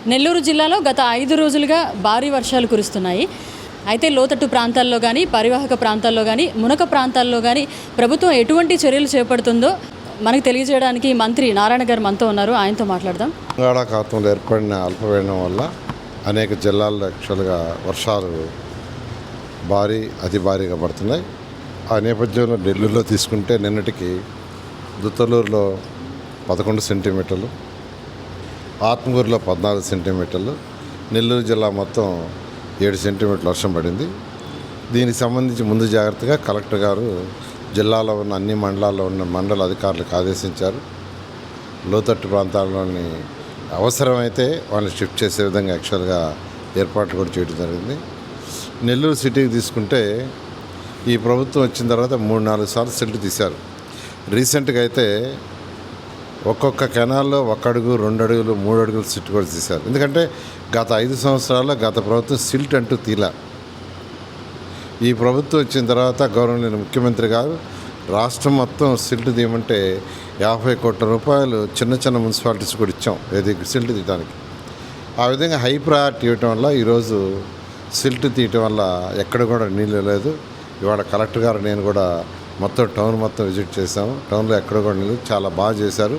నెల్లూరు జిల్లాలో గత 5 రోజులుగా భారీ వర్షాలు కురుస్తున్నాయి. అయితే లోతట్టు ప్రాంతాల్లో కానీ, పరివాహక ప్రాంతాల్లో కానీ, మునక ప్రాంతాల్లో కానీ ప్రభుత్వం ఎటువంటి చర్యలు చేపడుతుందో మనకు తెలియజేయడానికి మంత్రి నారాయణ గారు మనతో ఉన్నారు. ఆయనతో మాట్లాడదాం. బంగాళాఖాతంలో ఏర్పడిన అల్పపీడనం వల్ల అనేక జిల్లాల్లో యాక్చువల్గా వర్షాలు అతి భారీగా పడుతున్నాయి. ఆ నేపథ్యంలో నెల్లూరులో తీసుకుంటే నిన్నటికి దుత్తలూరులో 11 సెంటీమీటర్లు, ఆత్మూరులో 14 సెంటీమీటర్లు, నెల్లూరు జిల్లా మొత్తం 7 సెంటీమీటర్ల వర్షం పడింది. దీనికి సంబంధించి ముందు జాగ్రత్తగా కలెక్టర్ గారు జిల్లాలో ఉన్న అన్ని మండలాల్లో ఉన్న మండల అధికారులకు ఆదేశించారు. లోతట్టు ప్రాంతాల్లోని అవసరమైతే వాళ్ళని షిఫ్ట్ చేసే విధంగా యాక్చువల్గా ఏర్పాట్లు కూడా చేయడం జరిగింది. నెల్లూరు సిటీకి తీసుకుంటే ఈ ప్రభుత్వం వచ్చిన తర్వాత 3-4 సార్లు సిల్ట్ తీశారు. రీసెంట్గా అయితే ఒక్కొక్క కెనాల్లో 1 అడుగు, 2 అడుగులు, 3 అడుగులు సిల్ట్ కూడా తీశారు. ఎందుకంటే గత 5 సంవత్సరాల్లో గత ప్రభుత్వం సిల్ట్ అంటూ తీలా. ఈ ప్రభుత్వం వచ్చిన తర్వాత గౌరవనీయ ముఖ్యమంత్రి గారు రాష్ట్రం మొత్తం సిల్ట్ తీయమంటే 50 కోట్ల రూపాయలు చిన్న చిన్న మున్సిపాలిటీస్ కూడా ఇచ్చాం సిల్ట్ తీయడానికి. ఆ విధంగా హై ప్రయారిటీ ఇవ్వటం వల్ల ఈరోజు సిల్ట్ తీయటం వల్ల ఎక్కడ కూడా నీళ్ళు లేదు. ఇవాళ కలెక్టర్ గారు నేను కూడా టౌన్ మొత్తం విజిట్ చేశాము. టౌన్లో ఎక్కడ కూడా నీళ్ళు చాలా బాగా చేశారు.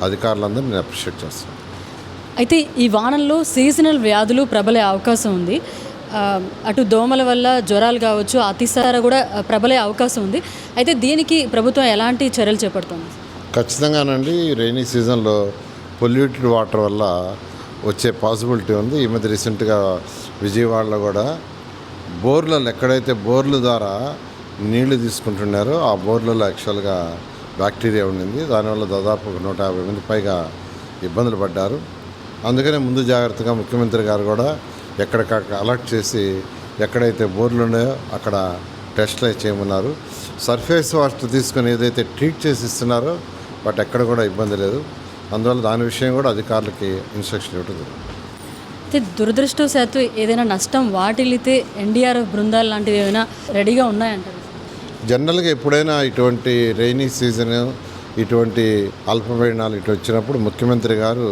అధికారులందరూ నేను అప్రిషియేట్ చేస్తాను. అయితే ఈ వానల్లో సీజనల్ వ్యాధులు ప్రబలే అవకాశం ఉంది. అటు దోమల వల్ల జ్వరాలు కావచ్చు, అతిసార కూడా ప్రబలే అవకాశం ఉంది. అయితే దీనికి ప్రభుత్వం ఎలాంటి చర్యలు చేపడుతుంది? ఖచ్చితంగానండి. రైనీ సీజన్లో పొల్యూటెడ్ వాటర్ వల్ల వచ్చే పాసిబిలిటీ ఉంది. ఈ మధ్య రీసెంట్గా విజయవాడలో కూడా బోర్లలో ఎక్కడైతే బోర్ల ద్వారా నీళ్లు తీసుకుంటున్నారో ఆ బోర్లలో యాక్చువల్గా బ్యాక్టీరియా ఉండింది. దానివల్ల దాదాపు 150 మంది పైగా ఇబ్బందులు పడ్డారు. అందుకనే ముందు జాగ్రత్తగా ముఖ్యమంత్రి గారు కూడా ఎక్కడికక్కడ అలర్ట్ చేసి ఎక్కడైతే బోర్లు ఉన్నాయో అక్కడ టెస్ట్లు చేయమన్నారు. సర్ఫేస్ వాటర్ తీసుకొని ఏదైతే ట్రీట్ చేసి ఇస్తున్నారో బట్ ఎక్కడ కూడా ఇబ్బంది లేదు. అందువల్ల దాని విషయం కూడా అధికారులకి ఇన్స్ట్రక్షన్ ఇవ్వడం జరుగుతుంది. అయితే దురదృష్టవశాత్తు ఏదైనా నష్టం వాటిల్లితే ఎన్డీఆర్ఎఫ్ బృందాలు లాంటివి ఏమైనా రెడీగా ఉన్నాయంటారు? జనరల్గా ఎప్పుడైనా ఇటువంటి రైనీ సీజన్, ఇటువంటి అల్పపీడనాలు ఇటు వచ్చినప్పుడు ముఖ్యమంత్రి గారు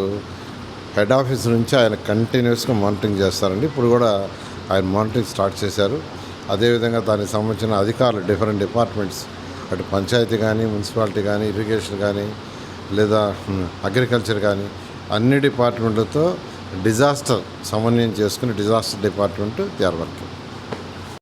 హెడ్ ఆఫీస్ నుంచి ఆయన కంటిన్యూస్గా మానిటరింగ్ చేస్తారండి. ఇప్పుడు కూడా ఆయన మానిటరింగ్ స్టార్ట్ చేశారు. అదేవిధంగా దానికి సంబంధించిన అధికారులు డిఫరెంట్ డిపార్ట్మెంట్స్, అటు పంచాయతీ కానీ, మున్సిపాలిటీ కానీ, ఇరిగేషన్ కానీ, లేదా అగ్రికల్చర్ కానీ అన్ని డిపార్ట్మెంట్లతో డిజాస్టర్ సమన్వయం చేసుకుని disaster department they are working.